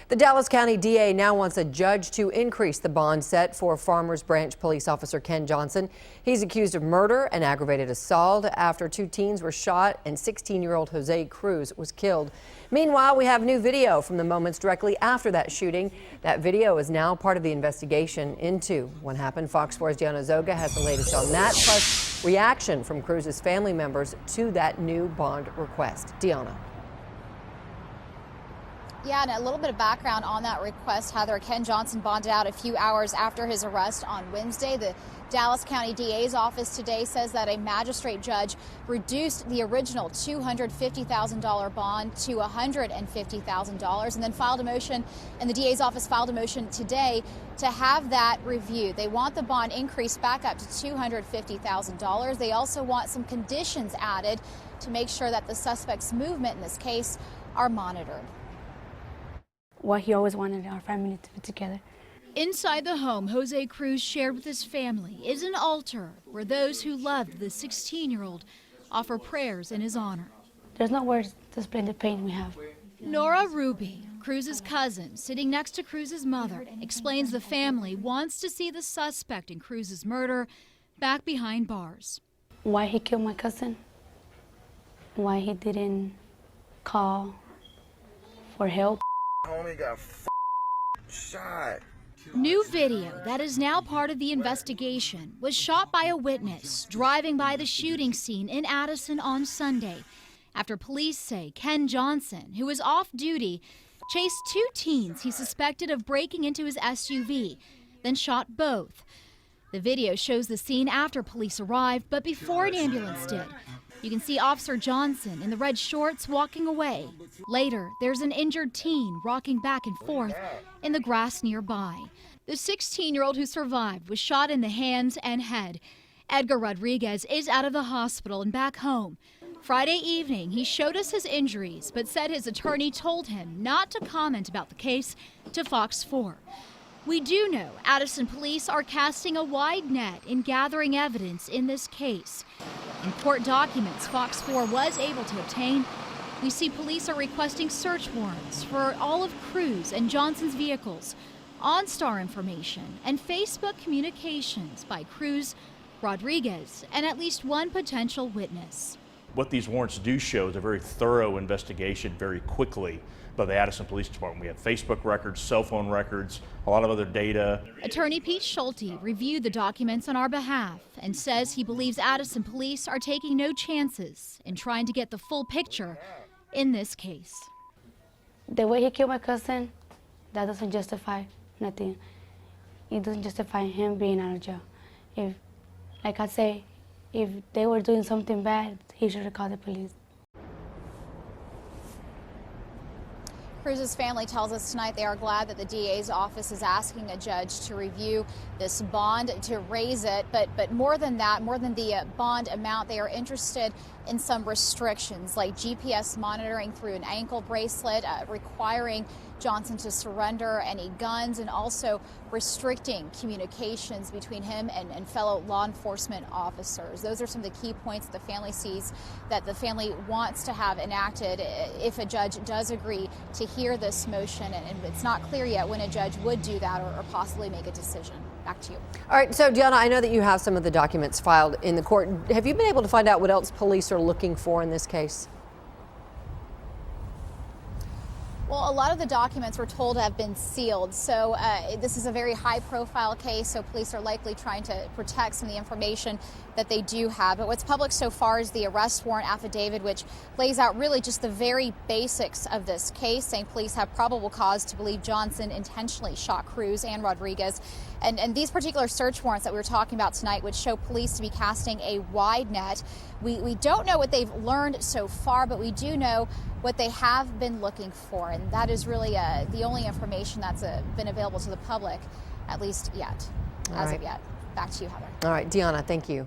The Dallas County DA now wants a judge to increase the bond set for Farmers Branch police officer Ken Johnson. He's accused of murder and aggravated assault after two teens were shot and 16-year-old Jose Cruz was killed. Meanwhile, we have new video from the moments directly after that shooting. That video is now part of the investigation into what happened. Fox 4's Diana Zoga has the latest on that, plus reaction from Cruz's family members to that new bond request. Diana. Yeah, and a little bit of background on that request, Heather. Ken Johnson bonded out a few hours after his arrest on Wednesday. The Dallas County DA's office today says that a magistrate judge reduced the original $250,000 bond to $150,000 and then filed a motion, and the DA's office filed a motion today to have that reviewed. They want the bond increased back up to $250,000. They also want some conditions added to make sure that the suspect's movement in this case are monitored. What he always wanted our family to be together. Inside the home Jose Cruz shared with his family is an altar where those who loved the 16-year-old offer prayers in his honor. There's no words to explain the pain we have. Nora Ruby, Cruz's cousin, sitting next to Cruz's mother, explains the family wants to see the suspect in Cruz's murder back behind bars. Why he killed my cousin, why he didn't call for help. Homie got shot. New video that is now part of the investigation was shot by a witness driving by the shooting scene in Addison on Sunday after police say Ken Johnson, who was off duty, chased two teens he suspected of breaking into his SUV, then shot both. The video shows the scene after police arrived, but before an ambulance did. You can see Officer Johnson in the red shorts walking away. Later, there's an injured teen rocking back and forth in the grass nearby. The 16-year-old who survived was shot in the hands and head. Edgar Rodriguez is out of the hospital and back home. Friday evening, he showed us his injuries, but said his attorney told him not to comment about the case to Fox 4. We do know Addison police are casting a wide net in gathering evidence in this case. In court documents Fox 4 was able to obtain, we see police are requesting search warrants for all of Cruz and Johnson's vehicles, OnStar information, and Facebook communications by Cruz, Rodriguez, and at least one potential witness. What these warrants do show is a very thorough investigation very quickly by the Addison Police Department. We have Facebook records, cell phone records, a lot of other data. Attorney Pete Schulte reviewed the documents on our behalf and says he believes Addison police are taking no chances in trying to get the full picture in this case. The way he killed my cousin, that doesn't justify nothing. It doesn't justify him being out of jail. If, like I say, if they were doing something bad, he should have called the police. Cruz's family tells us tonight they are glad that the DA's office is asking a judge to review this bond, to raise it. But more than that, more than the bond amount, they are interested in some restrictions like GPS monitoring through an ankle bracelet, requiring Johnson to surrender any guns, and also restricting communications between him and fellow law enforcement officers. Those are some of the key points that the family sees that the family wants to have enacted if a judge does agree to hear this motion. And it's not clear yet when a judge would do that or possibly make a decision. Back to you. All right, so Diana, I know that you have some of the documents filed in the court. Have you been able to find out what else police are looking for in this case? Well, a lot of the documents we're told have been sealed, so this is a very high-profile case, so police are likely trying to protect some of the information that they do have. But what's public so far is the arrest warrant affidavit, which lays out really just the very basics of this case, saying police have probable cause to believe Johnson intentionally shot Cruz and Rodriguez. And these particular search warrants that we were talking about tonight would show police to be casting a wide net. We don't know what they've learned so far, but we do know what they have been looking for, and that is really the only information that's been available to the public, at least yet, as of yet. Back to you, Heather. All right, Diana, thank you.